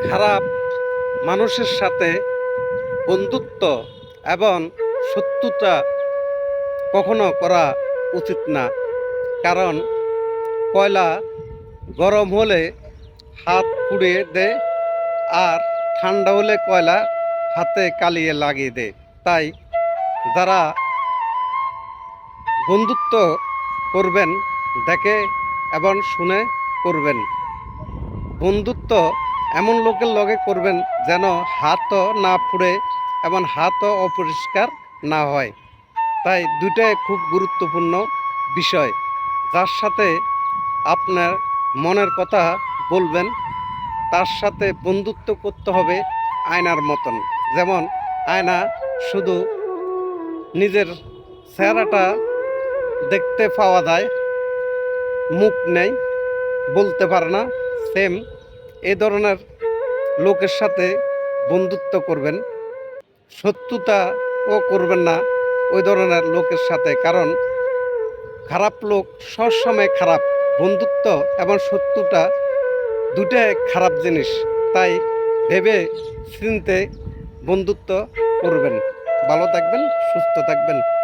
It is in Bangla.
খারাপ মানুষের সাথে বন্ধুত্ব এবং শত্রুতা কখনো করা উচিত না। কারণ কয়লা গরম হলে হাত পুড়িয়ে দেয়, আর ঠান্ডা হলে কয়লা হাতে কালিয়ে লাগিয়ে দেয়। তাই যারা বন্ধুত্ব করবেন দেখে এবং শুনে করবেন। বন্ধুত্ব এমন লোকের লগে করবেন যেন হাতও না পুড়ে এবং হাতও অপরিষ্কার না হয়। তাই দুইটাই খুব গুরুত্বপূর্ণ বিষয়। যার সাথে আপনার মনের কথা বলবেন তার সাথে বন্ধুত্ব করতে হবে আয়নার মতন। যেমন আয়না শুধু নিজের চেহারাটা দেখতে পাওয়া যায়, মুখ নেই, বলতে পারে না। সেম এই ধরনের লোকের সাথে বন্ধুত্ব করবেন, শত্রুতাও করবেন না ওই ধরনের লোকের সাথে। কারণ খারাপ লোক সবসময় খারাপ। বন্ধুত্ব এবং শত্রুতা দুটাই খারাপ জিনিস। তাই ভেবে চিন্তে বন্ধুত্ব করবেন। ভালো থাকবেন, সুস্থ থাকবেন।